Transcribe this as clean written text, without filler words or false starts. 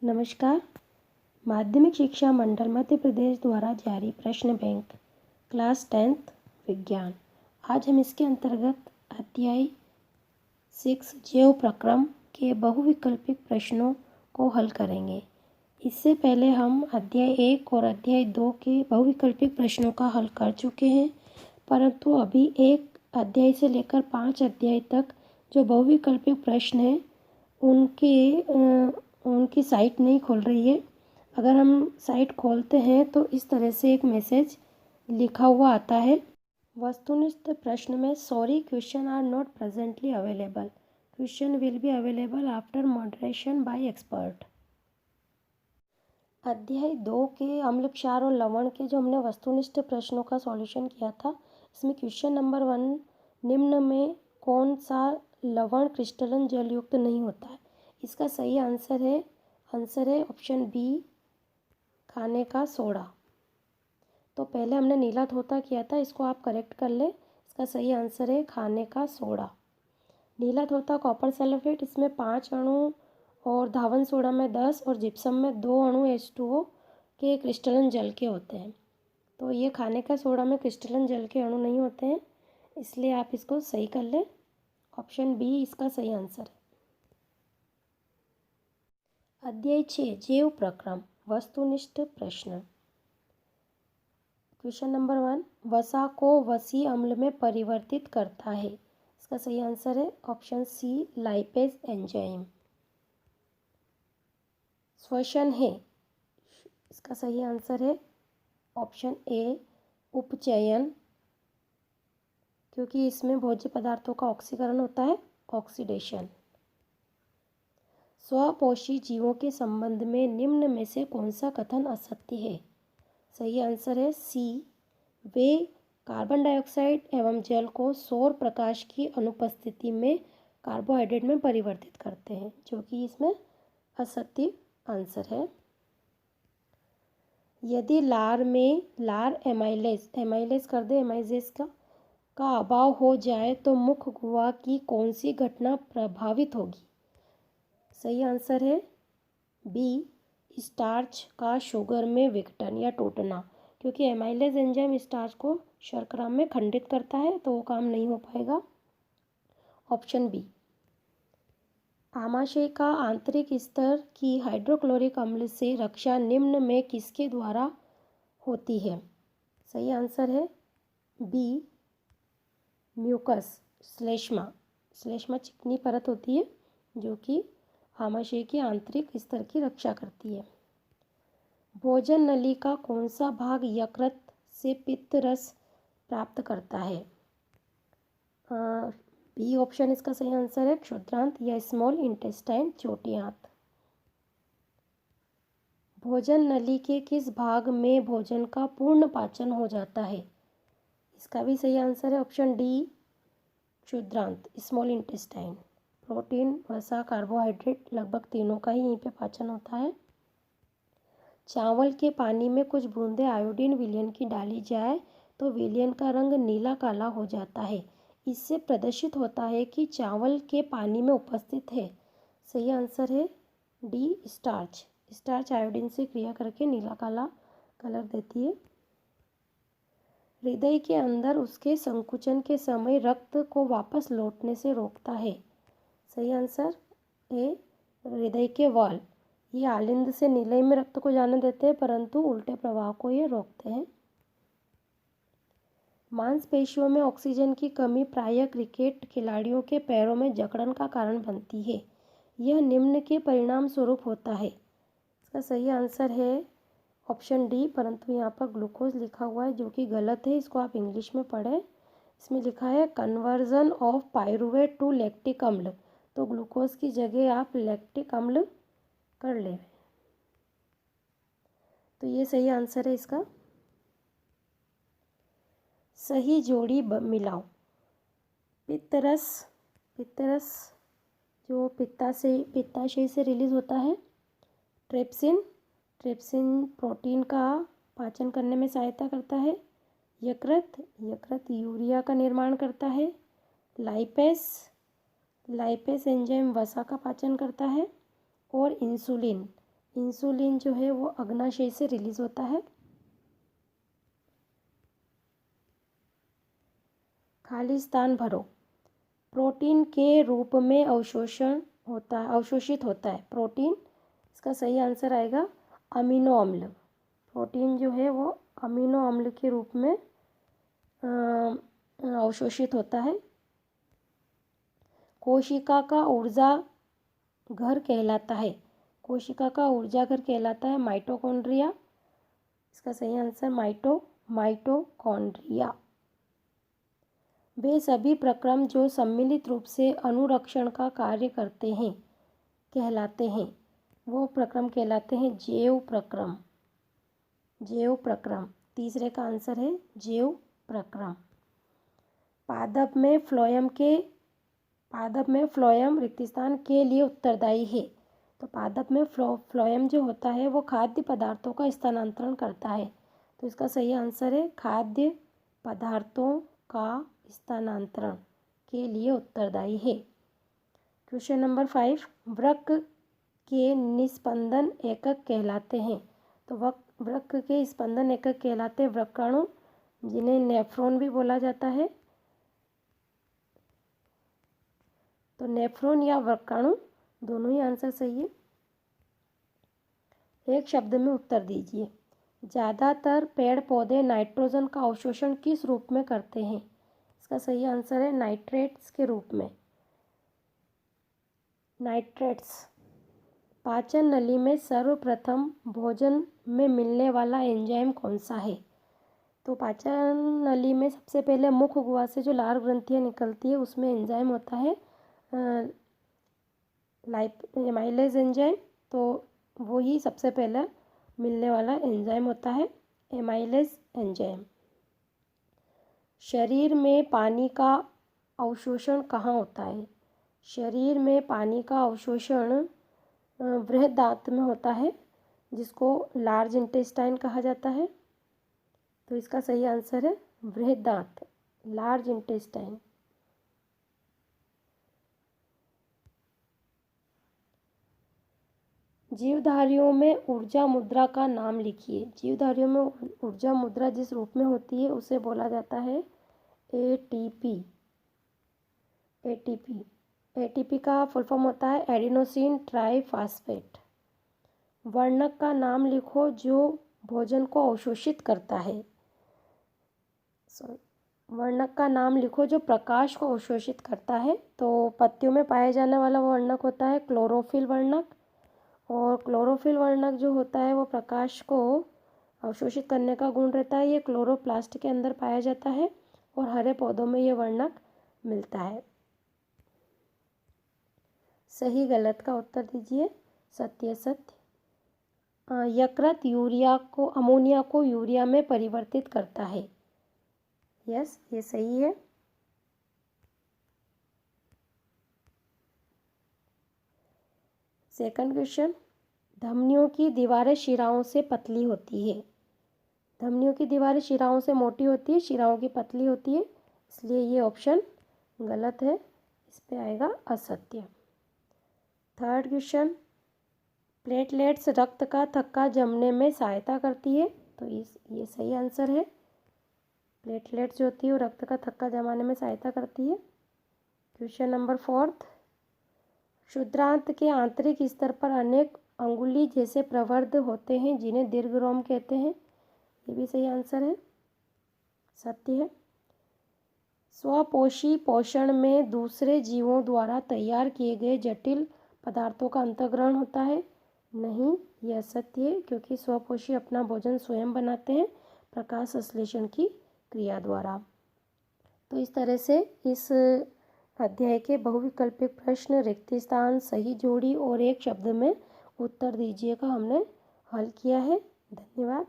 नमस्कार। माध्यमिक शिक्षा मंडल मध्य प्रदेश द्वारा जारी प्रश्न बैंक क्लास 10th विज्ञान। आज हम इसके अंतर्गत अध्याय 6 जैव प्रक्रम के बहुविकल्पिक प्रश्नों को हल करेंगे। इससे पहले हम अध्याय 1 और अध्याय 2 के बहुविकल्पिक प्रश्नों का हल कर चुके हैं, परंतु अभी एक अध्याय से लेकर 5 अध्याय तक जो बहुविकल्पिक प्रश्न हैं उनकी साइट नहीं खोल रही है। अगर हम साइट खोलते हैं तो इस तरह से एक मैसेज लिखा हुआ आता है। वस्तुनिष्ठ प्रश्न में sorry question are not presently available, question will be available after moderation by expert. अध्याय 2 के अम्ल क्षार और लवण के जो हमने वस्तुनिष्ठ प्रश्नों का सॉल्यूशन किया था, इसमें क्वेश्चन नंबर 1 निम्न में कौन सा लवण क्रिस्टलन जलयुक्त नहीं होता है। इसका सही आंसर है ऑप्शन बी, खाने का सोडा। तो पहले हमने नीला धोता किया था, इसको आप करेक्ट कर ले। इसका सही आंसर है खाने का सोडा। नीला धोता कॉपर सल्फेट, इसमें 5 अणु और धावन सोडा में 10 और जिप्सम में 2 अणु H2O के क्रिस्टलन जल के होते हैं। तो ये खाने का सोडा में क्रिस्टलन जल के अणु नहीं होते हैं, इसलिए आप इसको सही कर ले। ऑप्शन बी इसका सही आंसर है। अध्याय 6 जैव प्रक्रम वस्तुनिष्ठ प्रश्न। क्वेश्चन नंबर 1 वसा को वसी अम्ल में परिवर्तित करता है। इसका सही आंसर है ऑप्शन सी लाइपेज एंजाइम। श्वसन है, इसका सही आंसर है ऑप्शन ए उपचयन, क्योंकि इसमें भोज्य पदार्थों का ऑक्सीकरण होता है, ऑक्सीडेशन। स्वपोषी जीवों के संबंध में निम्न में से कौन सा कथन असत्य है। सही आंसर है सी, वे कार्बन डाइऑक्साइड एवं जल को सौर प्रकाश की अनुपस्थिति में कार्बोहाइड्रेट में परिवर्तित करते हैं, जो कि इसमें असत्य आंसर है। यदि लार में लार एमाइलेज कर दे एमाइजेस का अभाव हो जाए तो मुख गुहा की कौन सी घटना प्रभावित होगी। सही आंसर है बी, स्टार्च का शुगर में विघटन या टूटना, क्योंकि एमाइलेज एंजाइम स्टार्च को शर्करा में खंडित करता है, तो वो काम नहीं हो पाएगा। Option B. आमाशय का आंतरिक स्तर की हाइड्रोक्लोरिक अम्ल से रक्षा निम्न में किसके द्वारा होती है। सही आंसर है बी, म्यूकस श्लेष्मा चिकनी परत होती है जो कि आमाशय के आंतरिक स्तर की रक्षा करती है। भोजन नली का कौन सा भाग यकृत से पित्त रस प्राप्त करता है। बी ऑप्शन इसका सही आंसर है क्षुद्रांत या स्मॉल इंटेस्टाइन, चोटी आंत। भोजन नली के किस भाग में भोजन का पूर्ण पाचन हो जाता है। इसका भी सही आंसर है ऑप्शन डी, क्षुद्रांत स्मॉल इंटेस्टाइन। प्रोटीन, वसा, कार्बोहाइड्रेट लगभग तीनों का ही यहीं पे पाचन होता है। चावल के पानी में कुछ बूंदे आयोडीन विलयन की डाली जाए तो विलयन का रंग नीला काला हो जाता है, इससे प्रदर्शित होता है कि चावल के पानी में उपस्थित है। सही आंसर है डी, स्टार्च आयोडीन से क्रिया करके नीला काला कलर देती है। हृदय के अंदर उसके संकुचन के समय रक्त को वापस लौटने से रोकता है। सही आंसर ए, हृदय के वाल्व ये आलिंद से नीलय में रक्त को जाने देते हैं, परंतु उल्टे प्रवाह को ये रोकते हैं। मांसपेशियों में ऑक्सीजन की कमी प्रायः क्रिकेट खिलाड़ियों के पैरों में जकड़न का कारण बनती है, यह निम्न के परिणाम स्वरूप होता है। इसका सही आंसर है ऑप्शन डी, परंतु यहाँ पर ग्लूकोज लिखा हुआ है जो कि गलत है, इसको आप इंग्लिश में पढ़ें। इसमें लिखा है conversion of pyruvate to lactic अम्ल, तो ग्लूकोज की जगह आप लैक्टिक अम्ल कर ले, तो ये सही आंसर है इसका। सही जोड़ी मिलाओ। पित्तरस जो पित्ताशय से रिलीज होता है। ट्रिप्सिन प्रोटीन का पाचन करने में सहायता करता है। यकृत यूरिया का निर्माण करता है। लाइपेस एंजाइम वसा का पाचन करता है। और इंसुलिन इंसुलिन जो है वो अग्नाशय से रिलीज होता है। खाली स्थान भरो। प्रोटीन के रूप में अवशोषित होता है। प्रोटीन, इसका सही आंसर आएगा अमीनो अम्ल। प्रोटीन जो है वो अमीनो अम्ल के रूप में अवशोषित होता है। कोशिका का ऊर्जा घर कहलाता है। कोशिका का ऊर्जा घर कहलाता है माइटोकॉन्ड्रिया। इसका सही आंसर माइटोकॉन्ड्रिया। वे सभी प्रक्रम जो सम्मिलित रूप से अनुरक्षण का कार्य करते हैं कहलाते हैं। वो प्रक्रम कहलाते हैं जैव प्रक्रम। जैव प्रक्रम, तीसरे का आंसर है जैव प्रक्रम। पादप में फ्लोएम रिक्त स्थान के लिए उत्तरदायी है। तो पादप में फ्लोएम जो होता है वो खाद्य पदार्थों का स्थानांतरण करता है। तो इसका सही आंसर है खाद्य पदार्थों का स्थानांतरण के लिए उत्तरदायी है। क्वेश्चन नंबर 5, वृक्क के निस्पंदन एकक कहलाते हैं। तो वृक्क के स्पंदन एकक कहलाते हैं वृक्काणु, जिन्हें नेफ्रॉन भी बोला जाता है। तो नेफ्रॉन या वृक्काणु दोनों ही आंसर सही है। एक शब्द में उत्तर दीजिए। ज़्यादातर पेड़ पौधे नाइट्रोजन का अवशोषण किस रूप में करते हैं? इसका सही आंसर है नाइट्रेट्स के रूप में। नाइट्रेट्स। पाचन नली में सर्वप्रथम भोजन में मिलने वाला एंजाइम कौन सा है? तो पाचन नली में सबसे पहले मुख्य गुहा से जो लार ग्रंथियाँ निकलती है उसमें एंजाइम होता है एमाइलेज एंजाइम। तो वही सबसे पहले मिलने वाला एंजाइम होता है एमाइलेज एंजाइम। शरीर में पानी का अवशोषण कहाँ होता है? शरीर में पानी का अवशोषण बृहदांत में होता है, जिसको लार्ज इंटेस्टाइन कहा जाता है। तो इसका सही आंसर है बृहदांत, लार्ज इंटेस्टाइन। जीवधारियों में ऊर्जा मुद्रा का नाम लिखिए। जीवधारियों में ऊर्जा मुद्रा जिस रूप में होती है उसे बोला जाता है एटीपी। एटीपी का फुल फॉर्म होता है एडिनोसिन ट्राइफॉस्फेट। वर्णक का नाम लिखो जो भोजन को अवशोषित करता है। वर्णक का नाम लिखो जो प्रकाश को अवशोषित करता है। तो पत्तियों में पाए जाने वाला वर्णक होता है क्लोरोफिल वर्णक। और क्लोरोफिल वर्णक जो होता है वो प्रकाश को अवशोषित करने का गुण रहता है। ये क्लोरोप्लास्ट के अंदर पाया जाता है और हरे पौधों में ये वर्णक मिलता है। सही गलत का उत्तर दीजिए। सत्य सत्य। यकृत अमोनिया को यूरिया में परिवर्तित करता है। यस, ये सही है। सेकंड क्वेश्चन, धमनियों की दीवारें शिराओं से पतली होती है। धमनियों की दीवारें शिराओं से मोटी होती है, शिराओं की पतली होती है, इसलिए ये ऑप्शन गलत है। इस पे आएगा असत्य। थर्ड क्वेश्चन, प्लेटलेट्स रक्त का थक्का जमने में सहायता करती है। तो ये सही आंसर है। प्लेटलेट्स जो होती है वो रक्त का थक्का जमाने में सहायता करती है। क्वेश्चन नंबर 4, क्षुद्रांत के आंतरिक स्तर पर अनेक अंगुली जैसे प्रवर्ध होते हैं जिन्हें दीर्घरोम कहते हैं। ये भी सही आंसर है, सत्य है। स्वपोषी पोषण में दूसरे जीवों द्वारा तैयार किए गए जटिल पदार्थों का अंतर्ग्रहण होता है। नहीं, यह असत्य है, क्योंकि स्वपोषी अपना भोजन स्वयं बनाते हैं प्रकाश संश्लेषण की क्रिया द्वारा। तो इस तरह से इस अध्याय के बहुविकल्पिक प्रश्न, रिक्त स्थान, सही जोड़ी और एक शब्द में उत्तर दीजिए का हमने हल किया है। धन्यवाद।